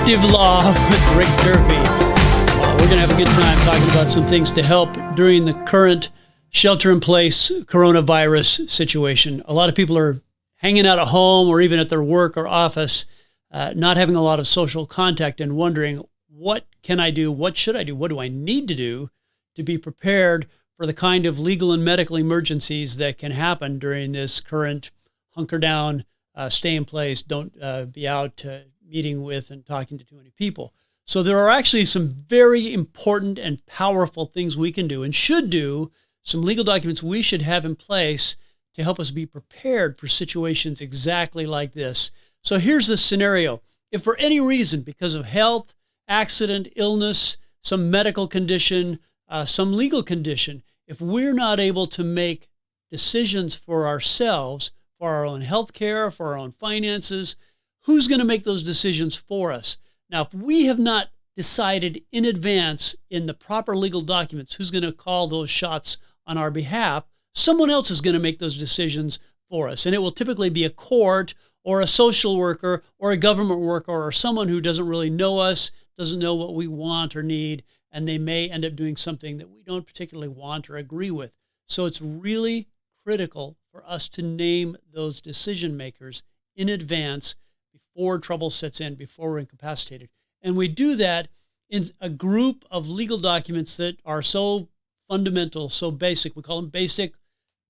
Protective Law with Rick Durfee. We're going to have a good time talking about some things to help during the current shelter-in-place coronavirus situation. A lot of people are hanging out at home or even at their work or office, not having a lot of social contact and wondering, what can I do? What should I do? What do I need to do to be prepared for the kind of legal and medical emergencies that can happen during this current hunker down, stay in place, don't be out meeting with and talking to too many people. So there are actually some very important and powerful things we can do and should do, some legal documents we should have in place to help us be prepared for situations exactly like this. So here's the scenario. If for any reason, because of health, accident, illness, some medical condition, some legal condition, if we're not able to make decisions for ourselves, for our own health care, for our own finances, who's going to make those decisions for us? Now, if we have not decided in advance in the proper legal documents who's going to call those shots on our behalf, someone else is going to make those decisions for us. And it will typically be a court or a social worker or a government worker or someone who doesn't really know us, doesn't know what we want or need, and they may end up doing something that we don't particularly want or agree with. So it's really critical for us to name those decision makers in advance before trouble sets in, before we're incapacitated. And we do that in a group of legal documents that are so fundamental, so basic. We call them basic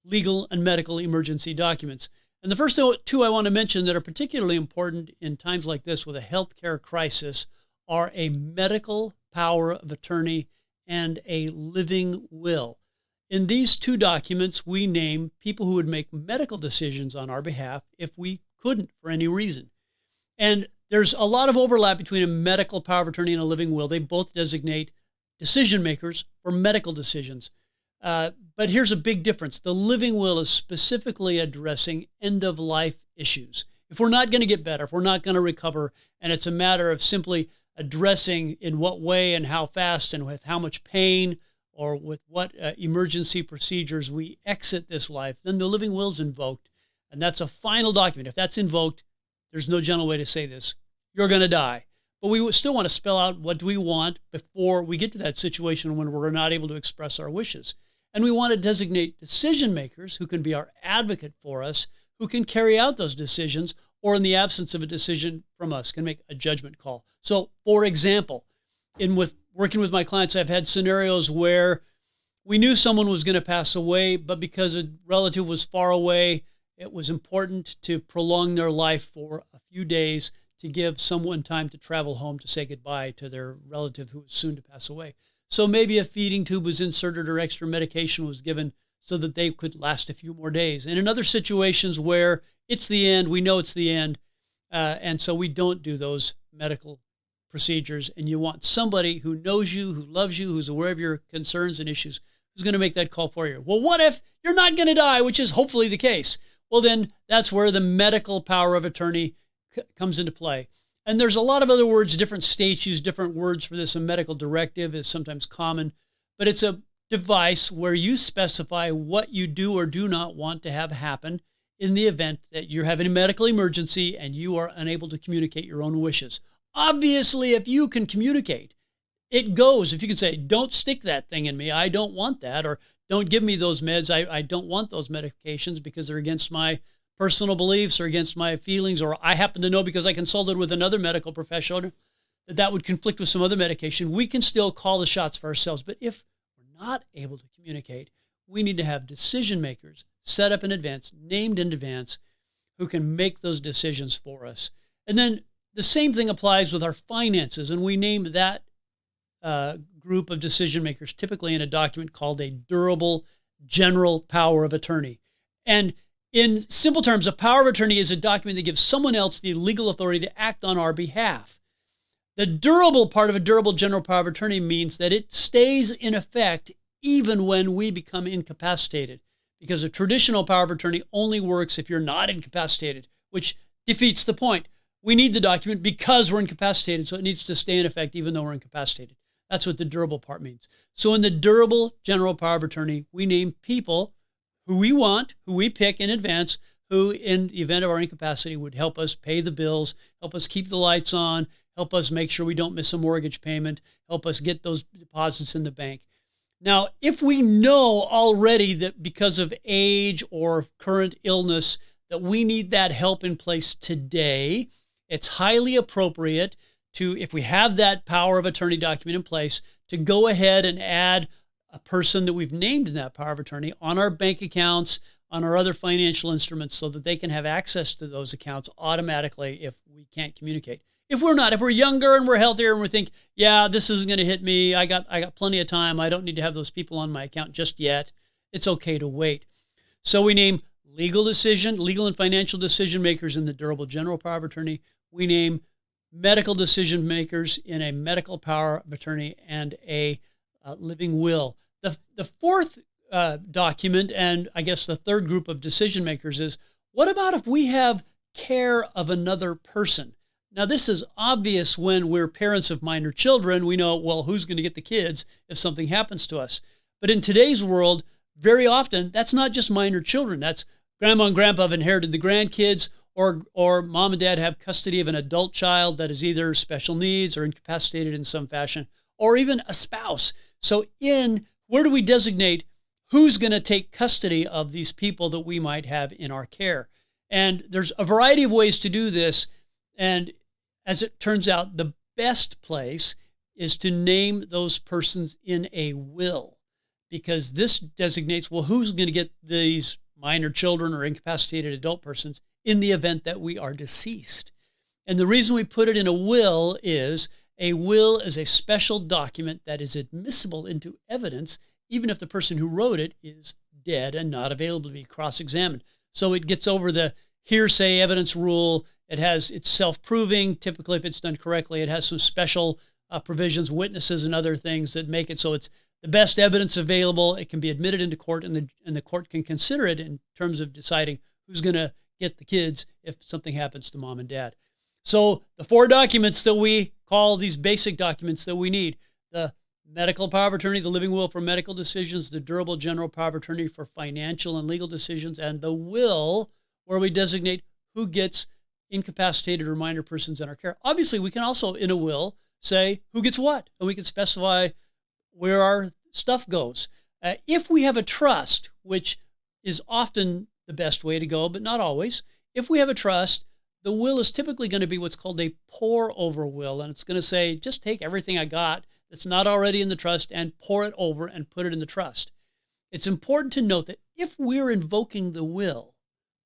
legal and medical emergency documents. And the first two I want to mention that are particularly important in times like this with a healthcare crisis are a medical power of attorney and a living will. In these two documents, we name people who would make medical decisions on our behalf if we couldn't for any reason. And there's a lot of overlap between a medical power of attorney and a living will. They both designate decision makers for medical decisions. But here's a big difference. The living will is specifically addressing end-of-life issues. If we're not going to get better, if we're not going to recover, and it's a matter of simply addressing in what way and how fast and with how much pain or with what emergency procedures we exit this life, then the living will is invoked. And that's a final document. If that's invoked, there's no gentle way to say this. You're going to die. But we still want to spell out what do we want before we get to that situation when we're not able to express our wishes. And we want to designate decision makers who can be our advocate for us, who can carry out those decisions, or in the absence of a decision from us, can make a judgment call. So, for example, working with my clients, I've had scenarios where we knew someone was going to pass away, but because a relative was far away, it was important to prolong their life for a few days to give someone time to travel home to say goodbye to their relative who was soon to pass away. So maybe a feeding tube was inserted or extra medication was given so that they could last a few more days. And in other situations where it's the end, we know it's the end, and so we don't do those medical procedures. And you want somebody who knows you, who loves you, who's aware of your concerns and issues, who's going to make that call for you. Well, what if you're not going to die, which is hopefully the case? Well, then that's where the medical power of attorney comes into play. And there's a lot of other words. Different states use different words for this. A medical directive is sometimes common, but it's a device where you specify what you do or do not want to have happen in the event that you're having a medical emergency and you are unable to communicate your own wishes. Obviously, if you can communicate, it goes. If you can say, don't stick that thing in me, I don't want that, or don't give me those meds, I don't want those medications because they're against my personal beliefs or against my feelings, or I happen to know because I consulted with another medical professional that would conflict with some other medication. We can still call the shots for ourselves. But if we're not able to communicate, we need to have decision makers set up in advance, named in advance, who can make those decisions for us. And then the same thing applies with our finances, and we name that group of decision makers typically in a document called a durable general power of attorney. And in simple terms, a power of attorney is a document that gives someone else the legal authority to act on our behalf. The durable part of a durable general power of attorney means that it stays in effect even when we become incapacitated, because a traditional power of attorney only works if you're not incapacitated, which defeats the point. We need the document because we're incapacitated, so it needs to stay in effect even though we're incapacitated. That's what the durable part means. So in the durable general power of attorney, we name people who we want, who we pick in advance, who in the event of our incapacity would help us pay the bills, help us keep the lights on, help us make sure we don't miss a mortgage payment, help us get those deposits in the bank. Now, if we know already that because of age or current illness that we need that help in place today, it's highly appropriate to, if we have that power of attorney document in place, to go ahead and add a person that we've named in that power of attorney on our bank accounts, on our other financial instruments, so that they can have access to those accounts automatically if we can't communicate. If we're younger and we're healthier and we think, yeah, this isn't going to hit me, I got plenty of time, I don't need to have those people on my account just yet, it's okay to wait. So we name legal and financial decision makers in the durable general power of attorney. We name medical decision makers in a medical power of attorney and a living will. The fourth document, and I guess the third group of decision makers, is what about if we have care of another person? Now, this is obvious when we're parents of minor children. We know, well, who's going to get the kids if something happens to us? But in today's world, very often, that's not just minor children. That's grandma and grandpa have inherited the grandkids, or mom and dad have custody of an adult child that is either special needs or incapacitated in some fashion, or even a spouse. So where do we designate who's going to take custody of these people that we might have in our care? And there's a variety of ways to do this. And as it turns out, the best place is to name those persons in a will, because this designates, well, who's going to get these minor children or incapacitated adult persons in the event that we are deceased. And the reason we put it in a will is a special document that is admissible into evidence, even if the person who wrote it is dead and not available to be cross-examined. So it gets over the hearsay evidence rule. It's self-proving. Typically, if it's done correctly, it has some special provisions, witnesses and other things that make it so it's the best evidence available. It can be admitted into court, and the court can consider it in terms of deciding who's going to get the kids if something happens to mom and dad. So the four documents that we call these basic documents that we need: the medical power of attorney, the living will for medical decisions, the durable general power of attorney for financial and legal decisions, and the will where we designate who gets incapacitated or minor persons in our care. Obviously, we can also, in a will, say who gets what, and we can specify where our stuff goes. If we have a trust, which is often the best way to go, but not always. If we have a trust, the will is typically going to be what's called a pour-over will, and it's going to say, just take everything I got that's not already in the trust and pour it over and put it in the trust. It's important to note that if we're invoking the will,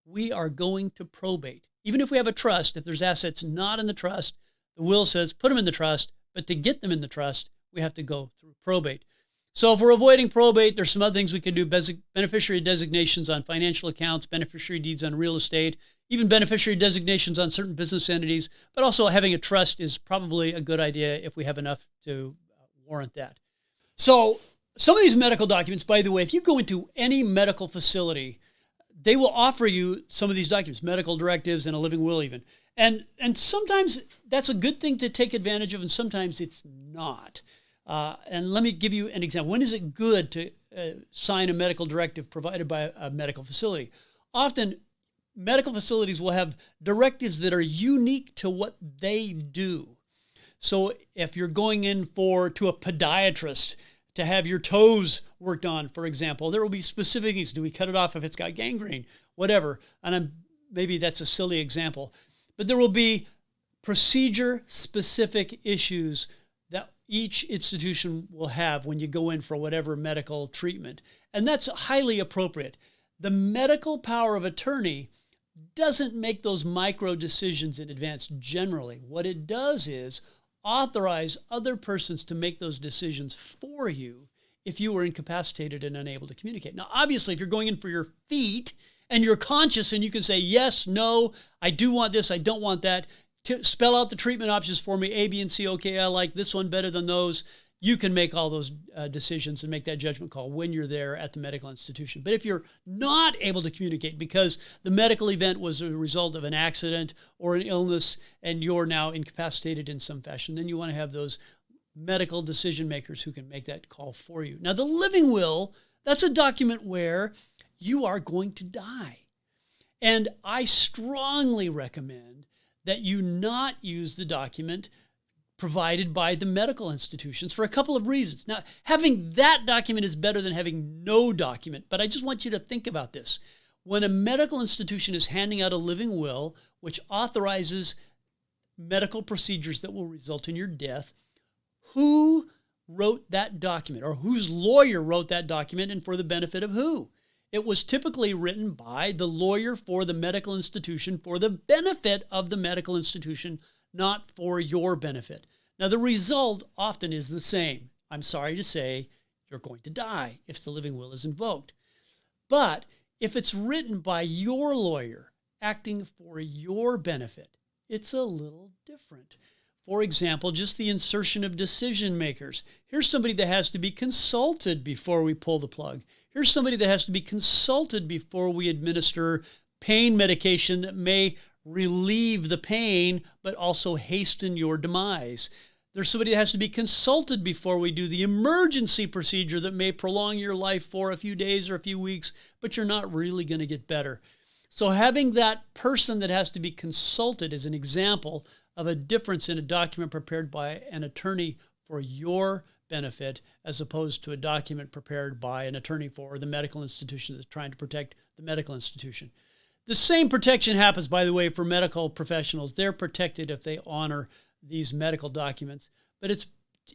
we are going to probate. Even if we have a trust, if there's assets not in the trust, the will says put them in the trust, but to get them in the trust, we have to go through probate. So if we're avoiding probate, there's some other things we can do: beneficiary designations on financial accounts, beneficiary deeds on real estate, even beneficiary designations on certain business entities. But also having a trust is probably a good idea if we have enough to warrant that. So some of these medical documents, by the way, if you go into any medical facility, they will offer you some of these documents, medical directives and a living will even. And sometimes that's a good thing to take advantage of, and sometimes it's not. And let me give you an example. When is it good to sign a medical directive provided by a medical facility? Often, medical facilities will have directives that are unique to what they do. So if you're going in to a podiatrist to have your toes worked on, for example, there will be specific things. Do we cut it off if it's got gangrene? Whatever. And maybe that's a silly example. But there will be procedure-specific issues that each institution will have when you go in for whatever medical treatment. And that's highly appropriate. The medical power of attorney doesn't make those micro decisions in advance generally. What it does is authorize other persons to make those decisions for you if you were incapacitated and unable to communicate. Now, obviously, if you're going in for your feet and you're conscious and you can say, yes, no, I do want this, I don't want that, to spell out the treatment options for me, A, B, and C. Okay, I like this one better than those. You can make all those decisions and make that judgment call when you're there at the medical institution. But if you're not able to communicate because the medical event was a result of an accident or an illness and you're now incapacitated in some fashion, then you want to have those medical decision makers who can make that call for you. Now, the living will, that's a document where you are going to die. And I strongly recommend that you not use the document provided by the medical institutions for a couple of reasons. Now, having that document is better than having no document, but I just want you to think about this. When a medical institution is handing out a living will, which authorizes medical procedures that will result in your death, who wrote that document, or whose lawyer wrote that document, and for the benefit of who? It was typically written by the lawyer for the medical institution for the benefit of the medical institution, not for your benefit. Now, the result often is the same. I'm sorry to say, you're going to die if the living will is invoked. But if it's written by your lawyer acting for your benefit, it's a little different. For example, just the insertion of decision makers. Here's somebody that has to be consulted before we pull the plug. Here's somebody that has to be consulted before we administer pain medication that may relieve the pain, but also hasten your demise. There's somebody that has to be consulted before we do the emergency procedure that may prolong your life for a few days or a few weeks, but you're not really going to get better. So having that person that has to be consulted is an example of a difference in a document prepared by an attorney for your benefit as opposed to a document prepared by an attorney for the medical institution that's trying to protect the medical institution. The same protection happens, by the way, for medical professionals. They're protected if they honor these medical documents, but it's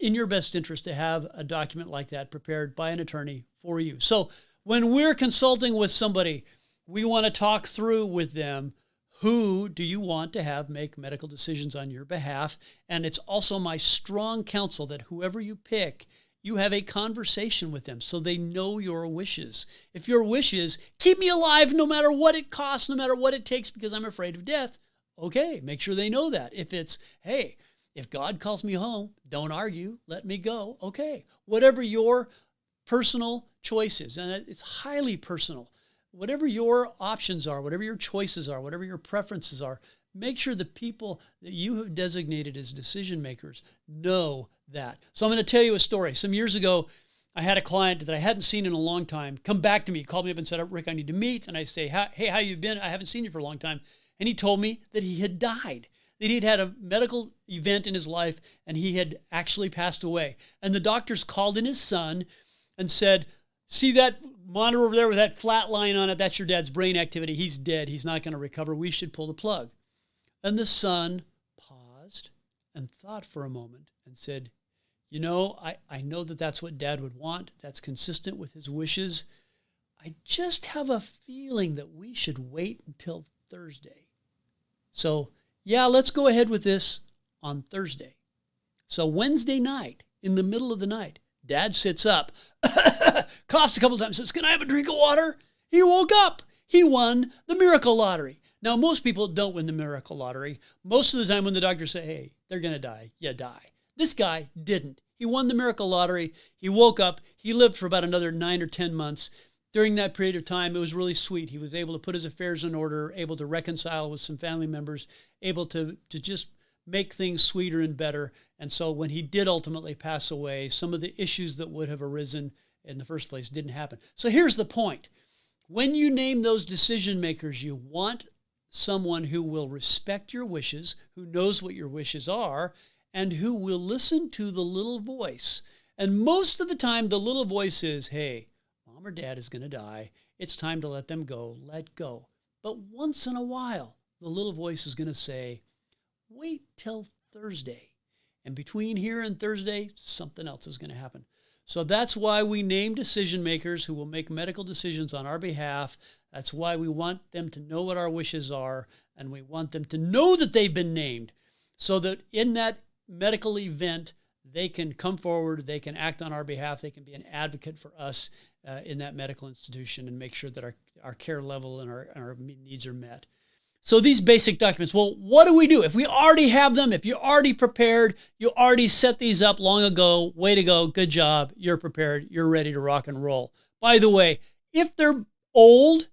in your best interest to have a document like that prepared by an attorney for you. So when we're consulting with somebody, we want to talk through with them, who do you want to have make medical decisions on your behalf? And it's also my strong counsel that whoever you pick, you have a conversation with them so they know your wishes. If your wish is, keep me alive no matter what it costs, no matter what it takes because I'm afraid of death, okay, make sure they know that. If it's, hey, if God calls me home, don't argue, let me go, okay. Whatever your personal choice is, and it's highly personal, whatever your options are, whatever your choices are, whatever your preferences are, make sure the people that you have designated as decision makers know that. So I'm going to tell you a story. Some years ago, I had a client that I hadn't seen in a long time come back to me, called me up and said, Rick, I need to meet. And I say, hey, how you been? I haven't seen you for a long time. And he told me that he had died, that he'd had a medical event in his life and he had actually passed away. And the doctors called in his son and said, see that monitor over there with that flat line on it? That's your dad's brain activity. He's dead. He's not going to recover. We should pull the plug. And the son paused and thought for a moment and said, you know, I know that that's what Dad would want. That's consistent with his wishes. I just have a feeling that we should wait until Thursday. So, yeah, let's go ahead with this on Thursday. So Wednesday night, in the middle of the night, Dad sits up, coughs a couple of times, says, can I have a drink of water? He woke up. He won the miracle lottery. Now, most people don't win the miracle lottery. Most of the time when the doctors say, hey, they're going to die, you die. This guy didn't. He won the miracle lottery. He woke up. He lived for about another 9 or 10 months. During that period of time, it was really sweet. He was able to put his affairs in order, able to reconcile with some family members, able to just make things sweeter and better. And so when he did ultimately pass away, some of the issues that would have arisen in the first place didn't happen. So here's the point. When you name those decision makers, you want someone who will respect your wishes, who knows what your wishes are, and who will listen to the little voice. And most of the time, the little voice is, hey, Mom or Dad is going to die. It's time to let them go. Let go. But once in a while, the little voice is going to say, wait till Thursday. And between here and Thursday, something else is going to happen. So that's why we name decision makers who will make medical decisions on our behalf. That's why we want them to know what our wishes are, and we want them to know that they've been named so that in that medical event, they can come forward, they can act on our behalf, they can be an advocate for us in that medical institution and make sure that our care level and our needs are met. So these basic documents, well, what do we do? If we already have them, if you're already prepared, you already set these up long ago, way to go, good job, you're prepared, you're ready to rock and roll. By the way, if they're old,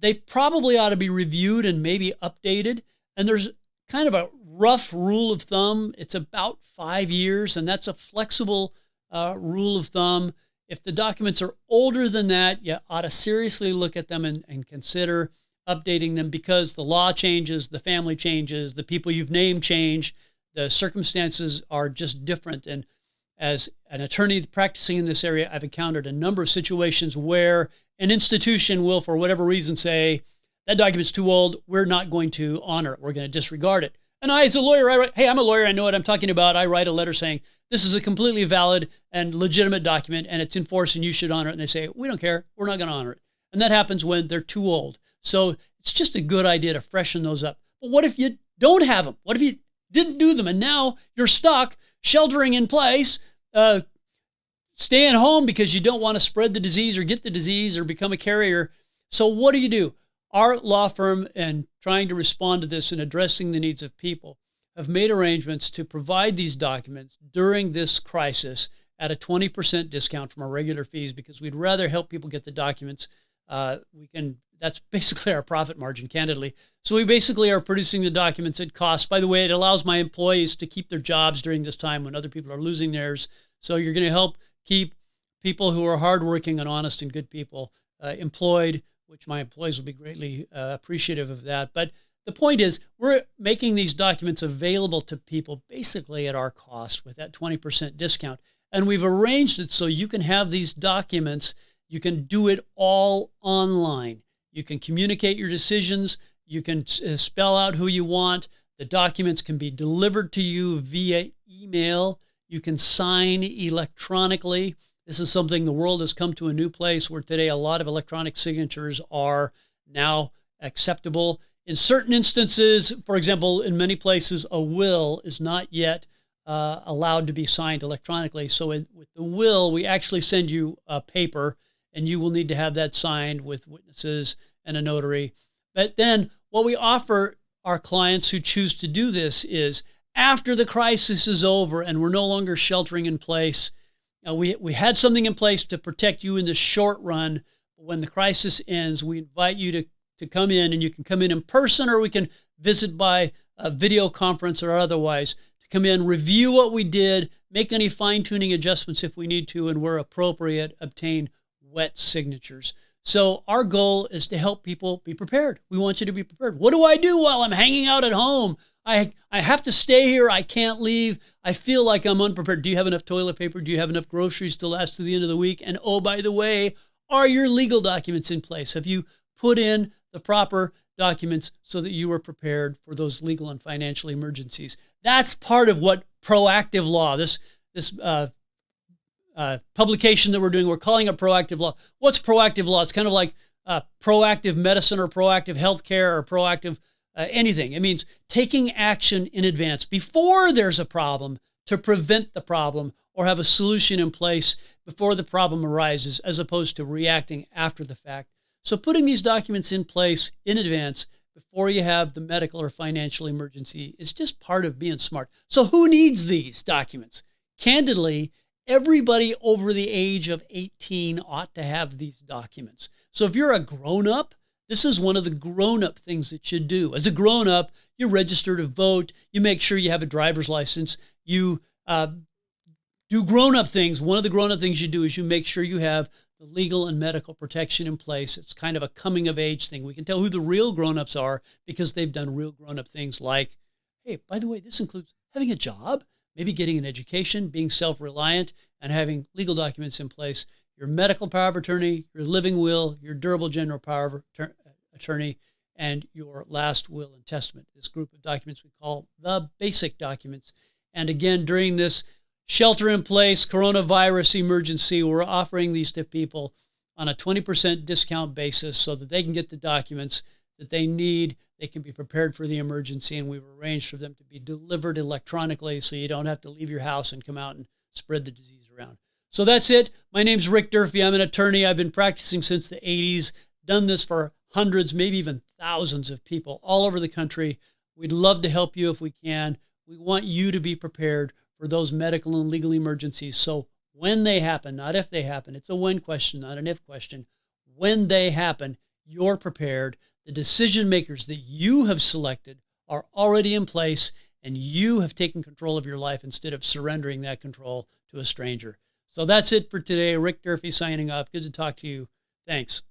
they probably ought to be reviewed and maybe updated. And there's kind of a rough rule of thumb. It's about 5 years, and that's a flexible rule of thumb. If the documents are older than that, you ought to seriously look at them and consider updating them because the law changes, the family changes, the people you've named change, the circumstances are just different. And as an attorney practicing in this area, I've encountered a number of situations where an institution will, for whatever reason, say, that document's too old, we're not going to honor it, we're going to disregard it. And I, as a lawyer, I'm a lawyer, I know what I'm talking about. I write a letter saying, this is a completely valid and legitimate document, and it's in force, and you should honor it. And they say, we don't care, we're not going to honor it. And that happens when they're too old. So it's just a good idea to freshen those up. But what if you don't have them? What if you didn't do them, and now you're stuck sheltering in place, staying home because you don't want to spread the disease or get the disease or become a carrier? So what do? Our law firm, and trying to respond to this and addressing the needs of people, have made arrangements to provide these documents during this crisis at a 20% discount from our regular fees, because we'd rather help people get the documents. That's basically our profit margin, candidly. So we basically are producing the documents at cost. By the way, it allows my employees to keep their jobs during this time when other people are losing theirs. So you're going to help keep people who are hardworking and honest and good people employed, which my employees will be greatly appreciative of that. But the point is, we're making these documents available to people basically at our cost with that 20% discount. And we've arranged it so you can have these documents. You can do it all online. You can communicate your decisions. You can spell out who you want. The documents can be delivered to you via email. You can sign electronically. This is something the world has come to a new place where today a lot of electronic signatures are now acceptable. In certain instances, for example, in many places, a will is not yet allowed to be signed electronically. So with the will, we actually send you a paper, and you will need to have that signed with witnesses and a notary. But then what we offer our clients who choose to do this is, after the crisis is over and we're no longer sheltering in place, we had something in place to protect you in the short run. When the crisis ends, we invite you to come in, and you can come in person, or we can visit by a video conference or otherwise, to come in, review what we did, make any fine-tuning adjustments if we need to, and where appropriate, obtain wet signatures. So our goal is to help people be prepared. We want you to be prepared. What do I do while I'm hanging out at home? I have to stay here. I can't leave. I feel like I'm unprepared. Do you have enough toilet paper? Do you have enough groceries to last to the end of the week? And oh, by the way, are your legal documents in place? Have you put in the proper documents so that you are prepared for those legal and financial emergencies? That's part of what proactive law, this publication that we're doing, we're calling it proactive law. What's proactive law? It's kind of like proactive medicine or proactive healthcare or proactive anything. It means taking action in advance before there's a problem to prevent the problem or have a solution in place before the problem arises, as opposed to reacting after the fact. So putting these documents in place in advance before you have the medical or financial emergency is just part of being smart. So who needs these documents? Candidly, everybody over the age of 18 ought to have these documents. So if you're a grown-up, this is one of the grown-up things that you do. As a grown-up, you register to vote. You make sure you have a driver's license. You do grown-up things. One of the grown-up things you do is you make sure you have the legal and medical protection in place. It's kind of a coming-of-age thing. We can tell who the real grown-ups are because they've done real grown-up things like, hey, by the way, this includes having a job, maybe getting an education, being self-reliant, and having legal documents in place. Your medical power of attorney, your living will, your durable general power of attorney, and your last will and testament. This group of documents we call the basic documents. And again, during this shelter-in-place coronavirus emergency, we're offering these to people on a 20% discount basis so that they can get the documents that they need. They can be prepared for the emergency, and we've arranged for them to be delivered electronically so you don't have to leave your house and come out and spread the disease around. So that's it. My name's Rick Durfee. I'm an attorney. I've been practicing since the 80s, done this for hundreds, maybe even thousands of people all over the country. We'd love to help you if we can. We want you to be prepared for those medical and legal emergencies. So when they happen, not if they happen, it's a when question, not an if question. When they happen, you're prepared. The decision makers that you have selected are already in place, and you have taken control of your life instead of surrendering that control to a stranger. So that's it for today. Rick Durfee signing off. Good to talk to you. Thanks.